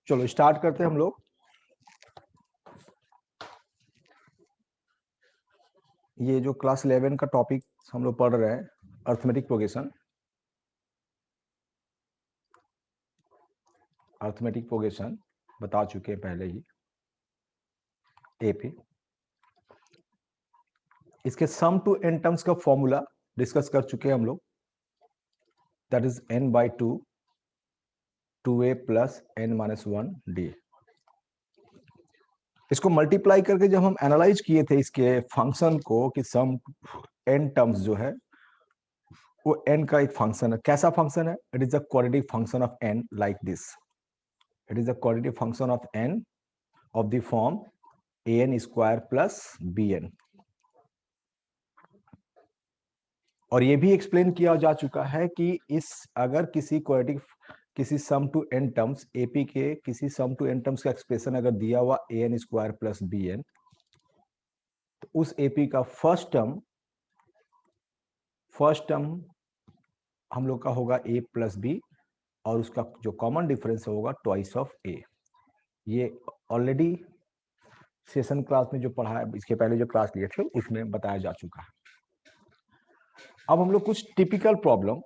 चलो स्टार्ट करते हैं हम लोग। ये जो क्लास 11 का टॉपिक हम लोग पढ़ रहे हैं, अर्थमेटिक प्रोग्रेशन। अर्थमेटिक प्रोग्रेशन बता चुके हैं पहले ही एपी। इसके सम टू एन टर्म्स का फॉर्मूला डिस्कस कर चुके हैं हम लोग, that is n/2 2a plus n-1d। इसको मल्टीप्लाई करके जब हम एनालाइज किए थे इसके फंक्शन को कि सम एन टर्म्स जो है वो n का एक फंक्शन है। कैसा फंक्शन है? It is the quadratic function of n like this. It is the quadratic function of n of the form an square plus bn। और ये भी एक्सप्लेन किया जा चुका है कि इस अगर किसी क्वाड्रेटिक किसी सम टू एन टर्म्स एपी के किसी सम टू एन टर्म्स का एक्सप्रेशन अगर दिया हुआ an स्क्वायर प्लस bn, तो उस एपी का फर्स्ट टर्म हम लोग का होगा a प्लस बी, और उसका जो कॉमन डिफरेंस होगा ट्वाइस ऑफ a। ये ऑलरेडी सेशन क्लास में जो पढ़ा है, इसके पहले जो क्लास लिए थे उसमें बताया जा चुका है। अब हम लोग कुछ typical problem,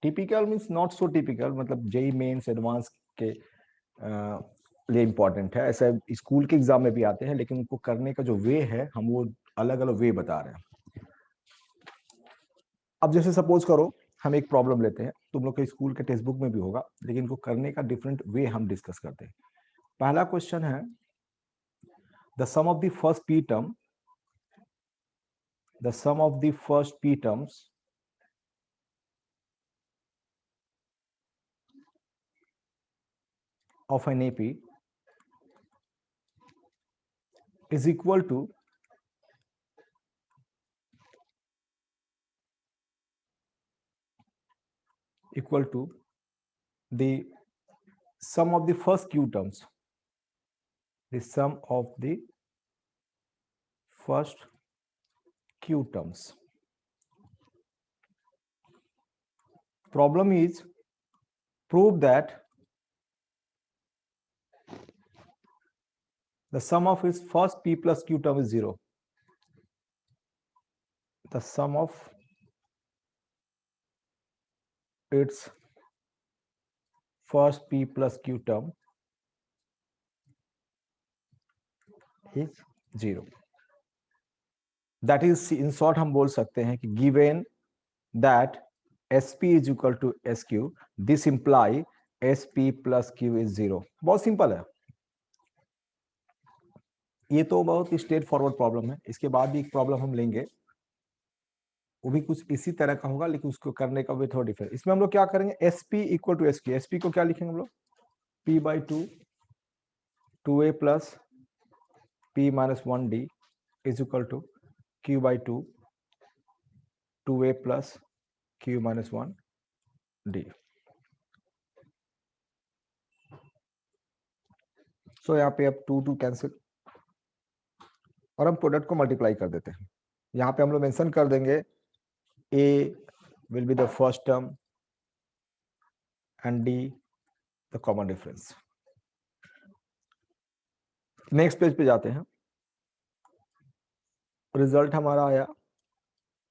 typical means not so typical, मतलब जेई मेंस एडवांस के लिए इंपॉर्टेंट है। ऐसा स्कूल के एग्जाम में भी आते हैं, लेकिन उनको करने का जो वे है हम वो अलग अलग वे बता रहे हैं। अब जैसे सपोज करो हम एक प्रॉब्लम लेते हैं, तुम लोग के स्कूल के टेक्स्ट बुक में भी होगा, लेकिन इनको करने का डिफरेंट वे हम डिस्कस करते हैं। पहला क्वेश्चन है the sum of the first p term, the sum of the first p terms of an AP is equal to the sum of the first q terms, the sum of the first q terms. Problem is prove that the sum of its first p plus q term is 0. The sum of its first p plus q term is 0. That is, in short हम बोल सकते हैं कि given that sp is equal to sq, this imply sp plus q is 0. बहुत simple है, ये तो बहुत स्ट्रेट फॉरवर्ड प्रॉब्लम है। इसके बाद भी एक प्रॉब्लम हम लेंगे, वो भी कुछ इसी तरह का होगा, लेकिन उसको करने का वे थोड़ा डिफरेंट। इसमें हम लोग क्या करेंगे, sp equal to sq, sp को क्या लिखेंगे हम लोग, p/2 2a plus p-1d is equal to q/2 2a plus q-1d। So यहाँ पे अब 2 कैंसिल और हम प्रोडक्ट को मल्टीप्लाई कर देते हैं। यहाँ पे हम लोग मेंशन कर देंगे a will be the first term and d the common difference। Next page पे जाते हैं। रिजल्ट हमारा आया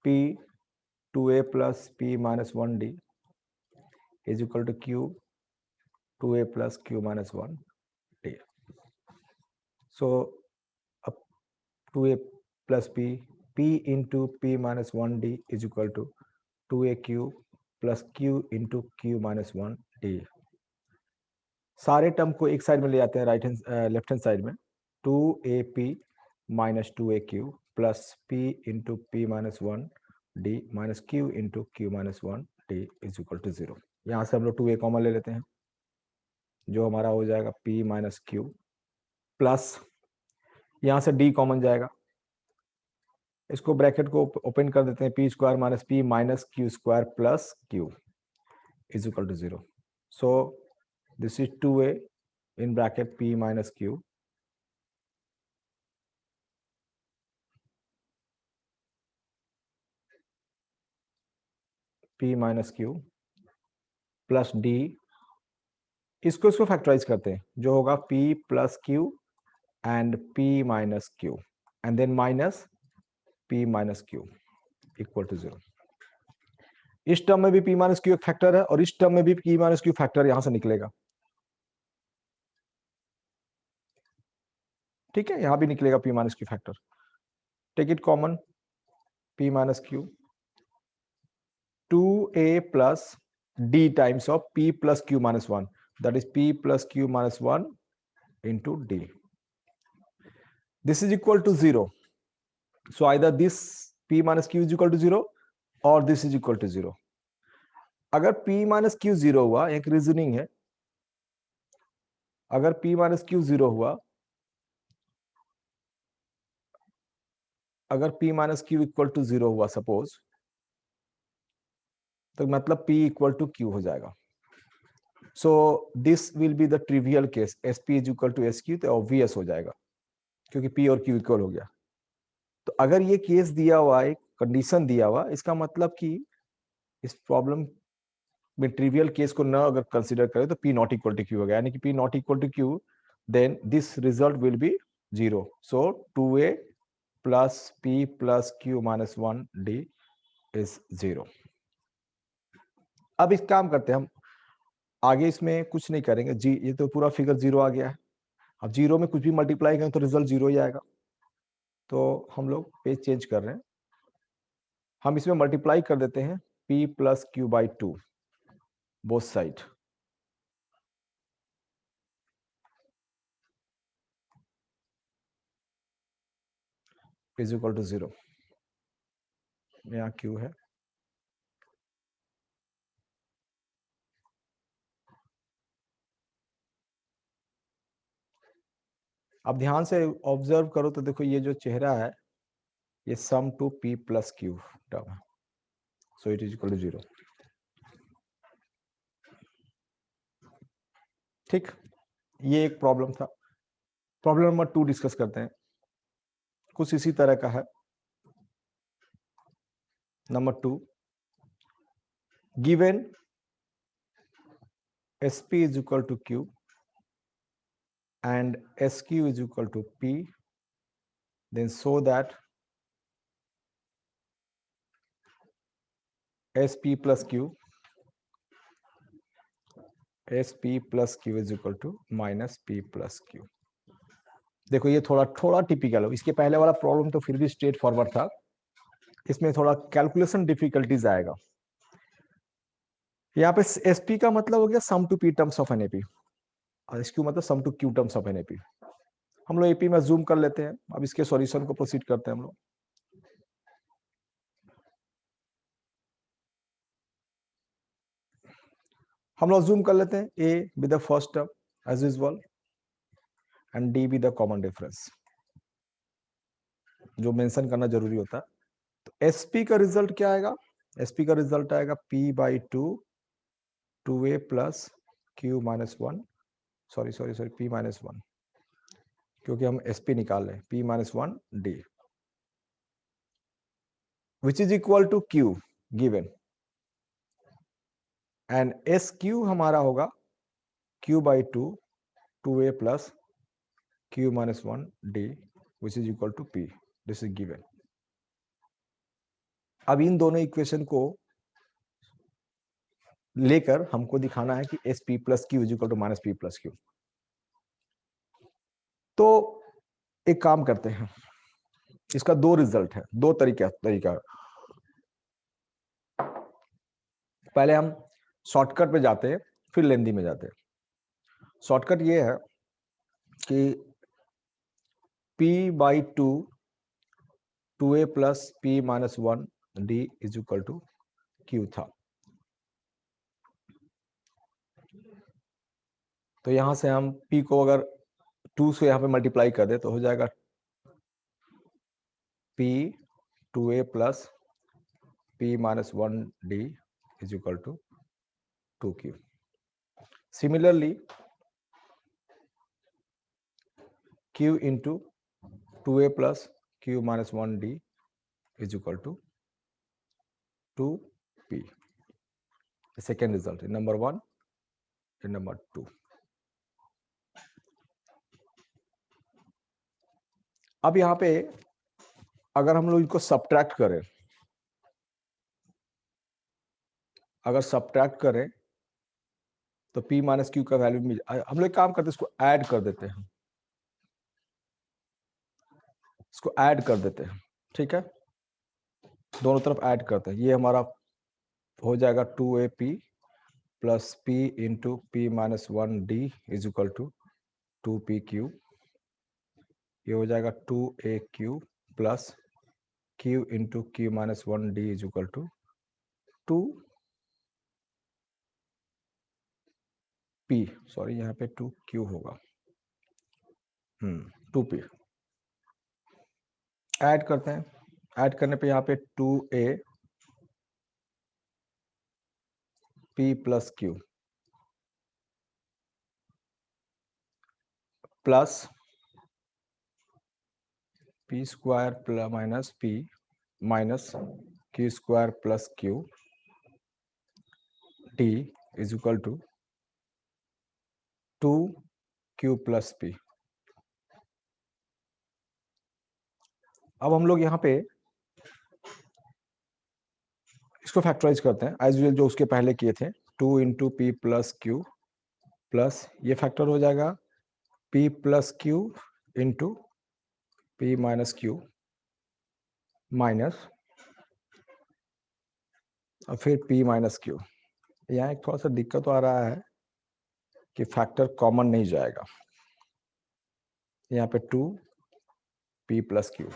p 2a plus p-1d is equal to q 2a plus q-1d। So अब 2a plus p into p-1d is equal to 2aq plus q into q-1d। सारे term को एक side में ले जाते हैं, right hand left hand side में। 2ap minus 2aq plus p into p-1d minus q into q-1d is equal to 0। यहाँ से हम लोग 2a कॉमन ले लेते हैं, जो हमारा हो जाएगा p माइनस q प्लस यहाँ से d कॉमन जाएगा, इसको ब्रैकेट को ओपन कर देते हैं, p square minus p minus q square plus q is equal to 0। So this is 2a in bracket p minus q p minus q plus d, इसको factorise करते हैं, जो होगा p plus q and p minus q and then minus p minus q equal to 0। इस term में भी p minus q एक factor है और इस टर्म में भी p माइनस क्यू फैक्टर यहां से निकलेगा, ठीक है, यहां भी निकलेगा p minus q factor. Take it common, p minus q 2a plus d times of p plus q minus 1, that is p plus q minus 1 into d. This is equal to 0. So either this p minus q is equal to 0 or this is equal to 0. अगर p minus q 0 हुआ, एक reasoning है, अगर p minus q 0 हुआ, अगर p minus q equal to 0 हुआ suppose, तो मतलब p इक्वल टू q हो जाएगा। So this will be the trivial case, sp is equal to sq, तो ऑब्वियस हो जाएगा क्योंकि p और q इक्वल हो गया। तो अगर ये केस दिया हुआ है, कंडीशन दिया हुआ, इसका मतलब कि इस प्रॉब्लम में ट्रिवियल केस को न अगर कंसीडर करें तो p not equal to q हो गया, यानी कि p not equal to q, then this result will be 0। So 2a plus p plus q minus 1 d is 0। अब इस काम करते हैं हम आगे, इसमें कुछ नहीं करेंगे जी, ये तो पूरा फिगर 0 आ गया है। अब 0 में कुछ भी मल्टीप्लाई करें तो रिजल्ट 0 ही आएगा। तो हम लोग पेज चेंज कर रहे हैं, हम इसमें मल्टीप्लाई कर देते हैं p plus q by 2 both side, is equal to 0। यहाँ q है, अब ध्यान से ऑब्जर्व करो तो देखो ये जो चेहरा है ये sum to p plus q term है, so it is equal to 0। ठीक, ये एक प्रॉब्लम था। प्रॉब्लम नंबर 2 डिस्कस करते हैं, कुछ इसी तरह का है। Number 2, given sp is equal to q and sq is equal to p, then show that sp plus q is equal to minus p plus q। देखो ये थोड़ा टिपिकल है, इसके पहले वाला प्रॉब्लम तो फिर भी स्ट्रेट फॉरवर्ड था, इसमें थोड़ा कैलकुलेशन डिफिकल्टीज आएगा। यहाँ पे sp का मतलब हो गया sum to p terms of an AP, और sq मतलब sum to q terms of an AP. हम लोग एपी में जूम कर लेते हैं, अब इसके सॉल्यूशन को प्रोसीड करते हैं हम लोग। जूम कर लेते हैं a with the first term as usual and d with the common difference, जो मेंशन करना जरूरी होता है। तो sp का रिजल्ट क्या आएगा? sp का रिजल्ट आएगा p by 2a plus q minus 1, sorry p minus 1, क्योंकि हम sp निकाल रहे हैं, p minus 1 d which is equal to q given, and sq हमारा होगा q by 2a plus q minus 1 d which is equal to p, this is given. अब इन दोनों इक्वेशन को लेकर हमको दिखाना है कि sp plus q is equal to minus p plus q। तो एक काम करते हैं, इसका दो रिजल्ट है, दो तरीका। पहले हम शॉर्टकट पे जाते हैं, फिर लेंदी में जाते हैं। शॉर्टकट ये है कि p by 2a plus p minus 1 d is equal to q था। तो यहां से हम p को अगर 2 से यहां पे मल्टीप्लाई कर दे तो हो जाएगा p 2a plus p minus 1 d is equal to 2q। Similarly q into 2a plus q minus 1 d is equal to 2p। Second result in number 1 in number 2। अब यहाँ पे अगर हम लोग इनको सब्ट्रैक्ट करें, अगर सब्ट्रैक्ट करें तो p माइनस क्यू का वैल्यू मिल, हम लोग काम करते हैं इसको ऐड कर देते हैं, इसको ऐड कर देते हैं, ठीक है, दोनों तरफ ऐड करते हैं। ये हमारा हो जाएगा 2AP plus p into p minus 1d is equal to 2PQ। ये हो जाएगा 2AQ plus q into q minus 1d is equal to 2p, sorry यहाँ पे 2q होगा, 2p। ऐड करते हैं, ऐड करने पे यहाँ पे 2A p plus q plus p square minus p minus q square plus q d is equal to 2q plus p। अब हम लोग यहाँ पे इसको फैक्टराइज करते हैं एज यूजुअल जो उसके पहले किए थे, 2 into P plus q plus ये फैक्टर हो जाएगा p plus Q into p minus q minus और फिर p माइनस क्यू। यहाँ एक थोड़ा सा दिक्कत तो आ रहा है कि फैक्टर कॉमन नहीं जाएगा, यहाँ पे 2p प्लस क्यू।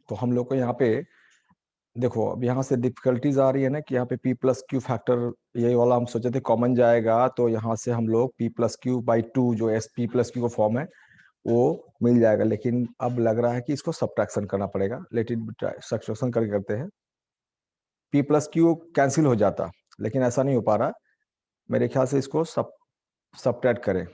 तो हम लोग को यहाँ पे देखो, अब यहाँ से डिफिकल्टीज आ रही है ना कि यहाँ पे p प्लस क्यू फैक्टर यही वाला हम सोचे थे कॉमन जाएगा, तो यहाँ से हम लोग p प्लस क्यू बाई 2 जो एस p प्लस क्यू का फॉर्म है वो मिल जाएगा। लेकिन अब लग रहा है कि इसको सब्ट्रैक्शन करना पड़ेगा, लेकिन सब्ट्रैक्शन करके करते हैं, p प्लस क्यू कैंसिल हो जाता, लेकिन ऐसा नहीं हो पा रहा। मेरे ख्याल से इसको सब्ट्रैक्ट करें,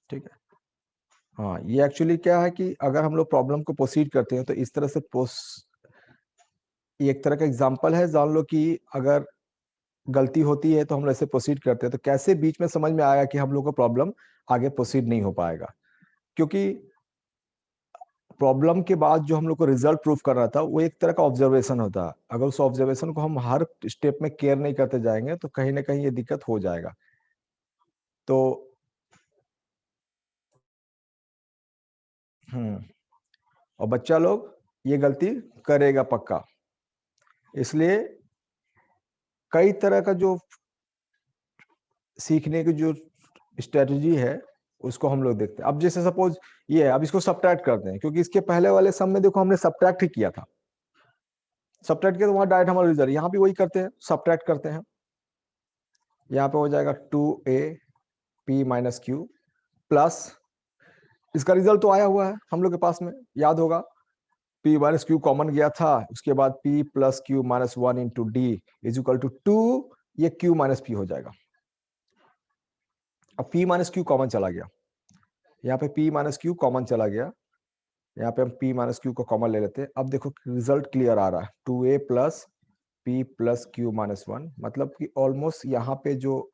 ठीक है। हाँ, ये एक्चुअली क्या है कि अगर हम लोग प्रॉब्लम को प्रोसीड करते हैं तो इस तरह से ये एक तरह का एग्जांपल है, जान लो कि अगर गलती होती है तो हम लोग ऐसे प्रोसीड करते हैं, तो कैसे बीच में समझ में आया कि हम लोग का प्रॉब्लम आगे प्रोसीड नहीं हो पाएगा, क्योंकि प्रॉब्लम के बाद जो हम लोग को रिजल्ट प्रूफ कर रहा था वो एक तरह का ऑब्जर्वेशन होता है। अगर उस ऑब्जर्वेशन को हम हर स्टेप में केयर नहीं करते जाएंगे तो कहीं ना कहीं ये दिक्कत हो जाएगा। तो और बच्चा लोग ये गलती करेगा पक्का, इसलिए कई तरह का जो सीखने की जो स्ट्रेटजी है उसको हम लोग देखते हैं। अब जैसे सपोज ये है, अब इसको सब्ट्रैक्ट करते हैं, क्योंकि इसके पहले वाले सम में देखो हमने सब्ट्रैक्ट ही किया था, सब्ट्रैक्ट किया तो वहां डायरेक्ट हमारा रिजल्ट, यहाँ भी वही करते हैं, सब्ट्रैक्ट करते हैं। यहाँ पे हो जाएगा 2a p minus q plus इसका रिजल्ट तो आया हुआ है हम लोग के पास में, याद होगा p माइनस क्यू कॉमन गया था, उसके बाद p plus q minus 1 into d is equal to 2, ये q माइनस p हो जाएगा। अब p माइनस क्यू कॉमन चला गया, यहाँ पे p माइनस क्यू कॉमन चला गया, यहाँ पे हम p माइनस क्यू को कॉमन ले लेते हैं। अब देखो रिजल्ट क्लियर आ रहा है, 2a plus p plus q minus 1, मतलब कि ऑलमोस्ट यहाँ पे जो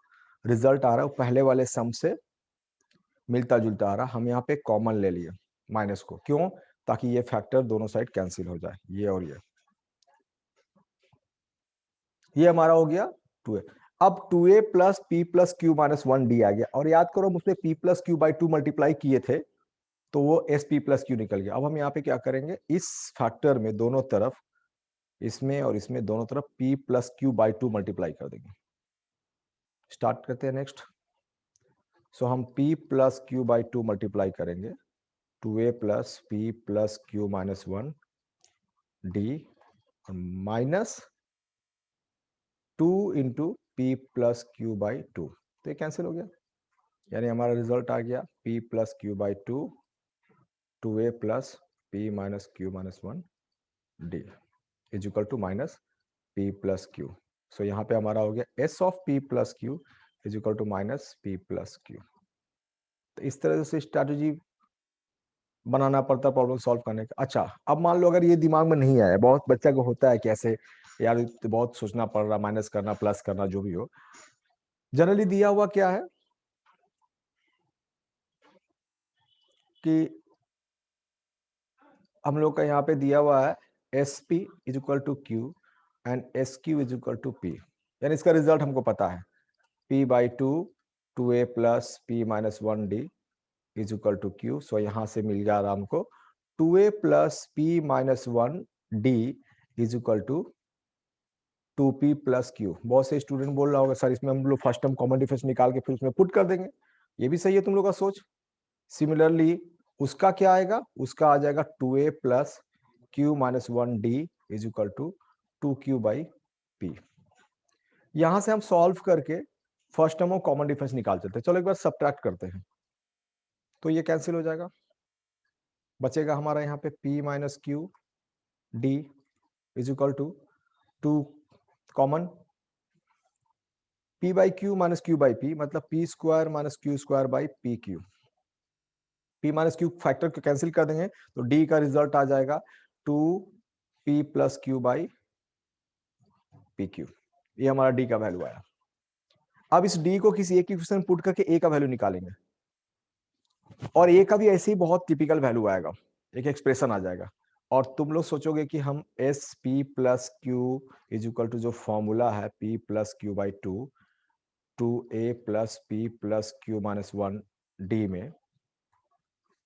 रिजल्ट आ रहा है वो पहले वाले सम से मिलता जुलता आ रहा। हम यहाँ पे कॉमन ले लिए माइनस को, क्यों? ताकि ये फैक्टर दोनों साइड कैंसिल हो जाए, ये और ये हमारा हो गया 2a। अब 2a plus P plus q minus 1d आ गया, और याद करो हम उसमें p plus q by 2 multiply किए थे, तो वो एस पी प्लस क्यू निकल गया। अब हम यहाँ पे क्या करेंगे, इस फैक्टर में दोनों तरफ, इसमें और इसमें दोनों तरफ p plus q by 2 multiply कर देंगे। स्टार्ट करते हैं नेक्स्ट। सो हम p plus q by 2 multiply करेंगे, 2a plus P plus q minus 1d और minus 2 into P plus q by 2, तो ये कैंसिल हो गया, यानी हमारा रिजल्ट आ गया p plus q by 2, 2a plus p minus q minus 1d is equal to minus p plus q. So यहाँ पे हमारा हो गया s of p plus q is equal to minus p plus q. तो इस तरह से strategy बनाना पड़ता है प्रॉब्लम सॉल्व करने का। अच्छा, अब मान लो अगर ये दिमाग में नहीं आया, बहुत बच्चा को होता है कि ऐसे यार तो बहुत सोचना पड़ रहा, माइनस करना प्लस करना जो भी हो। जनरली दिया हुआ क्या है कि हम लोग का यहाँ पे दिया हुआ है s p is equal to q and s q is equal to p, यानी इसका रिजल्ट हमको पता है p by two 2a plus p minus 1d is equal to q. So यहाँ से मिल जा रहा हमको 2a plus p minus 1d is equal to 2p plus q. बहुत से स्टूडेंट बोल रहा होगा सर इसमें हम लोग फर्स्ट टर्म कॉमन डिफरेंस निकाल के फिर उसमें पुट कर देंगे। ये भी सही है तुम लोग का सोच। सिमिलरली उसका क्या आएगा, उसका आ जाएगा 2a plus q minus 1d is equal to 2q by p। यहां से हम सॉल्व करके फर्स्ट टर्म और कॉमन डिफरेंस निकाल चलते हैं। चलो एक बार सब्ट्रैक्ट करते हैं, तो ये कैंसिल हो जाएगा, बचेगा हमारा यहाँ पे p minus q d is equal to 2 common p by q minus q by p, मतलब p square minus q square by p q. p minus q factor को कैंसिल कर देंगे तो d का रिजल्ट आ जाएगा 2p plus q by p q. ये हमारा d का वैल्यू आया। अब इस d को किसी एक इक्वेशन में पुट करके a का वैल्यू निकालेंगे, और a का भी ऐसे ही बहुत टिपिकल वैल्यू आएगा, एक एक्सप्रेशन आ जाएगा। और तुम लोग सोचोगे कि हम s p plus q is equal to जो फॉर्मूला है p plus q by two 2a plus p plus q minus 1d में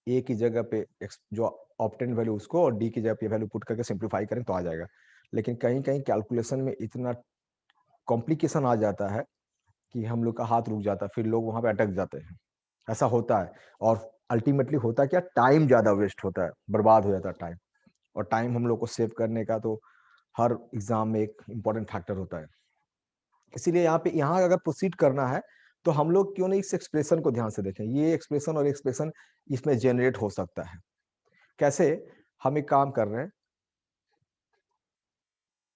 a की जगह पे जो ऑप्टेंड वैल्यू उसको और d की जगह पे वैल्यू पुट करके सिंप्लीफाई करें तो आ जाएगा। लेकिन कहीं कहीं कैलकुलेशन में इतना कॉम्प्लिकेशन आ जाता है कि हम लोग का हाथ रुक जाता है, फिर लोग वहां पे अटक जाते हैं। ऐसा होता है, और अल्टीमेटली होता क्या, टाइम ज्यादा वेस्ट होता है, बर्बाद हो जाता है टाइम। और टाइम हम लोग को सेव करने का तो हर एग्जाम में एक इंपॉर्टेंट फैक्टर होता है। इसीलिए यहाँ अगर प्रोसीड करना है तो हम लोग क्यों नहीं इस एक्सप्रेशन को ध्यान से देखें। ये एक्सप्रेशन और एक्सप्रेशन इसमें जनरेट हो सकता है। कैसे, हम एक काम कर रहे हैं,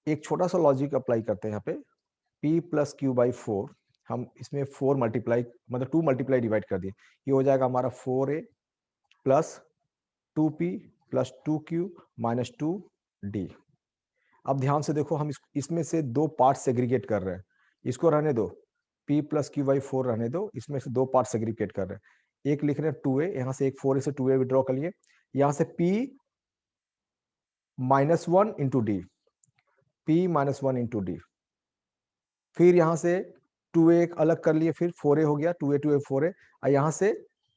एक छोटा सा लॉजिक अप्लाई करते हैं यहाँ पे। p प्लस क्यू बाई 4, हम इसमें 4 मल्टीप्लाई मतलब 2 मल्टीप्लाई डिवाइड कर दिए, ये हो जाएगा हमारा 4a plus 2p plus 2q minus 2d। अब ध्यान से देखो, हम इसमें से दो पार्ट सेग्रीगेट कर रहे हैं, इसको रहने दो, p प्लस क्यू बाई 4 रहने दो, इसमें से दो पार्ट सेग्रीगेट कर रहे हैं। एक लिख रहे हैं 2a, यहाँ से एक 4a से 2a विड्रॉ कर लिए, यहाँ से p minus 1 into D, p minus 1 into D, फिर यहाँ से 2a अलग कर लिए, फिर 4a हो गया, 2a 2a 4a, और यहाँ से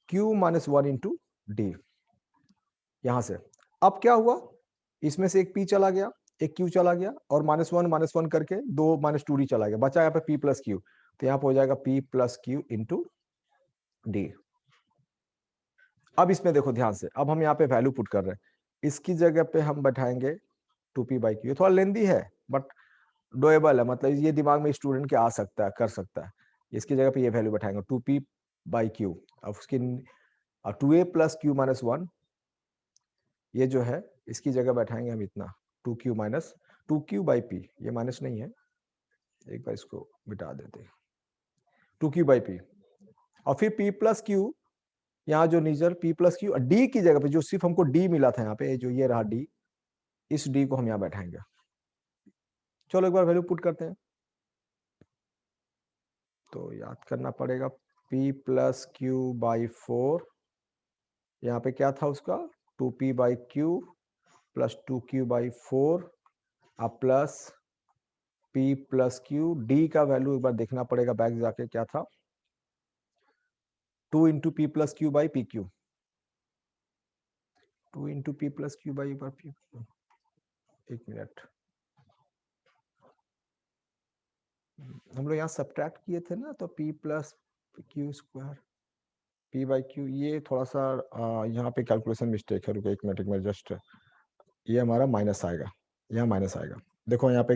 q माइनस 1 इंटू डी यहाँ से। अब क्या हुआ, इसमें से एक p चला गया, एक q चला गया, और माइनस वन करके दो माइनस 2d चला गया, बचा यहाँ पे p प्लस क्यू। तो यहाँ पे हो जाएगा p plus Q into D. अब इसमें देखो ध्यान से, अब हम यहाँ पे वैल्यू पुट कर रहे हैं, इसकी जगह पे हम बैठाएंगे 2p बाई क्यू। थोड़ा लेंदी है बट डोएबल है, मतलब ये दिमाग में स्टूडेंट के आ सकता है, कर सकता है। इसकी जगह पे ये वैल्यू बैठाएंगे 2p बाई क्यू। अब उसकी 2a प्लस क्यू माइनस 1, ये जो है इसकी जगह बैठाएंगे हम इतना 2q minus 2q by P, ये माइनस नहीं है, एक बार इसको मिटा देते हैं, 2q बाई पी। और फिर p प्लस क्यू, यहाँ जो नीचर p प्लस क्यू, d की जगह पे जो सिर्फ हमको d मिला था यहाँ पे, जो ये रहा d, इस d को हम यहाँ बैठाएंगे। चलो एक बार वैल्यू पुट करते हैं, तो याद करना पड़ेगा p प्लस क्यू बाई 4, यहाँ पे क्या था उसका 2p by Q plus 2q by 4 अब plus p plus Q. d का वैल्यू एक बार देखना पड़ेगा बैक जाके, क्या था 2 into P plus q by p Q, 2 into P plus q by p Q. एक मिनट, हम लोग यहाँ सब्ट्रैक्ट किए थे ना, तो p plus Q square p by Q, ये थोड़ा सा यहाँ पे कैलकुलेशन मिस्टेक है, रुको एक मिनट जस्ट, ये हमारा माइनस आएगा, यहाँ माइनस आएगा। देखो यहाँ पे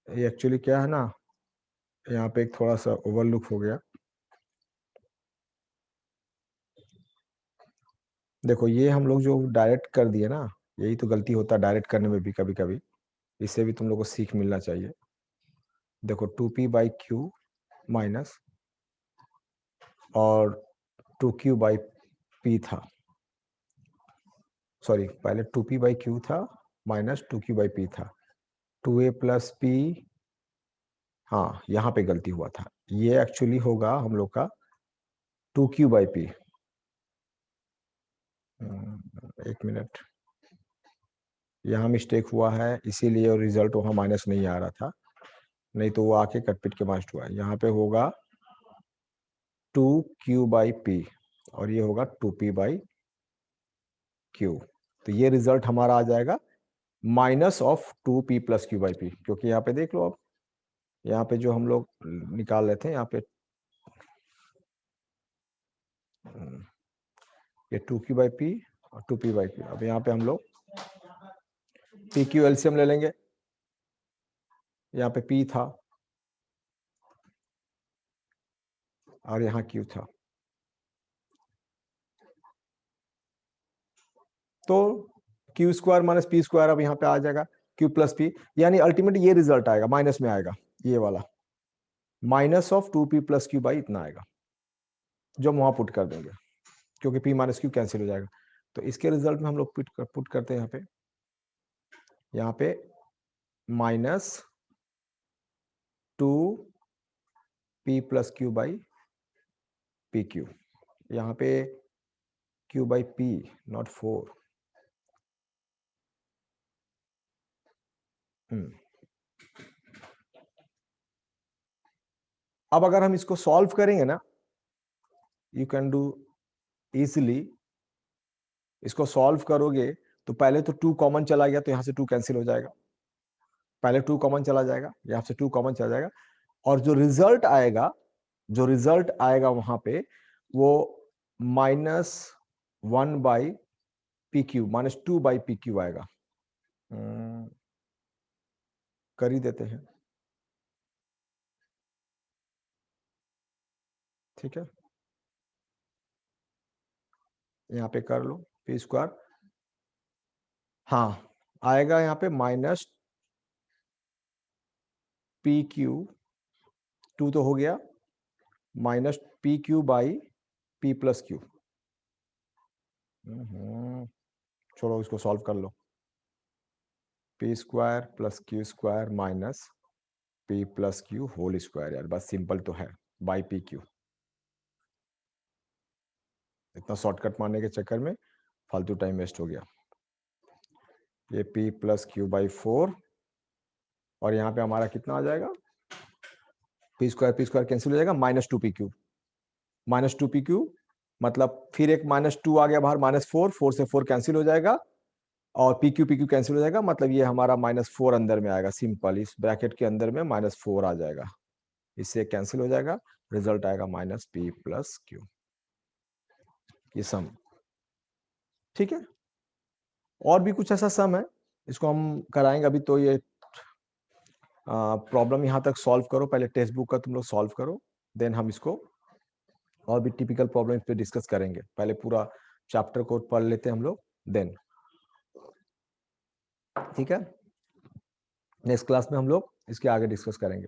ये एक्चुअली क्या है ना, यहाँ पे एक थोड़ा सा ओवरलुक हो गया। देखो ये हम लोग जो डायरेक्ट कर दिए ना, यही तो गलती होता है डायरेक्ट करने में भी कभी कभी, इससे भी तुम लोग को सीख मिलना चाहिए। देखो 2p/q माइनस और 2q/p था, सॉरी पहले 2p/q था माइनस 2q/p था, 2a + p, हाँ यहाँ पे गलती हुआ था, ये एक्चुअली होगा हम लोग का 2q/p। एक मिनट, यहाँ मिस्टेक हुआ है इसीलिए और रिजल्ट वहाँ माइनस नहीं आ रहा था, नहीं तो वो आके कटपिट के मास्ट हुआ है। यहाँ पे होगा 2q/p और ये होगा 2p/q, तो ये रिजल्ट हमारा आ जाएगा माइनस ऑफ 2p + q/p, क्योंकि यहाँ पे देख लो अब, यहाँ पे जो हम लोग निकाल रहे थे यहाँ पे ये 2q/p और 2p/q, अब यहाँ पे हम लोग pq एलसीएम ले लेंगे, यहाँ पे p था और यहाँ q था, तो q² - p² अब यहाँ पे आ जाएगा q + p, यानी अल्टीमेट ये रिजल्ट आएगा, माइनस में आएगा ये वाला, माइनस ऑफ 2p + q/ इतना आएगा, जो हम वहां पुट कर देंगे, क्योंकि p - q कैंसिल हो जाएगा। तो इसके रिजल्ट में हम लोग पुट करते हैं यहाँ पे माइनस 2p + q/pq, यहाँ पे q/p नॉट 4। अब अगर हम इसको सॉल्व करेंगे ना, यू कैन डू इजिली, इसको सॉल्व करोगे तो पहले तो 2 कॉमन चला गया तो यहाँ से 2 कैंसिल हो जाएगा, पहले 2 कॉमन चला जाएगा, यहाँ से 2 कॉमन चला जाएगा, और जो रिजल्ट आएगा वहां पे वो -1/pq, -2/pq आएगा। कर ही देते हैं, ठीक है, यहाँ पे कर लो p², हाँ आएगा यहाँ पे -pq, 2 तो हो गया, -pq/p + q। छोड़ो इसको सॉल्व कर लो, p² + q² minus p + q whole square, यार बस सिंपल तो है, बाई pq। इतना शॉर्टकट मारने के चक्कर में फालतू टाइम वेस्ट हो गया। ये p + q/4 और यहाँ पे हमारा कितना आ जाएगा, p² कैंसिल हो जाएगा, -2pq, -2pq मतलब फिर एक -2 आ गया बाहर, -4, 4 से 4 कैंसिल हो जाएगा और pq कैंसिल हो जाएगा, मतलब ये हमारा -4 अंदर में आएगा, सिंपल इस ब्रैकेट के अंदर में -4 आ जाएगा, इससे कैंसिल हो जाएगा, रिजल्ट आएगा -p + q, ये सम, ठीक है। और भी कुछ ऐसा सम है, इसको हम कराएंगे, अभी तो ये प्रॉब्लम यहाँ तक सॉल्व करो, पहले टेक्स्ट बुक का तुम लोग सॉल्व करो, देन हम इसको और भी टिपिकल प्रॉब्लम पे डिस्कस करेंगे, पहले पूरा चैप्टर को पढ़ लेते हैं हम लोग, देन ठीक है, नेक्स्ट क्लास में हम लोग इसके आगे डिस्कस करेंगे।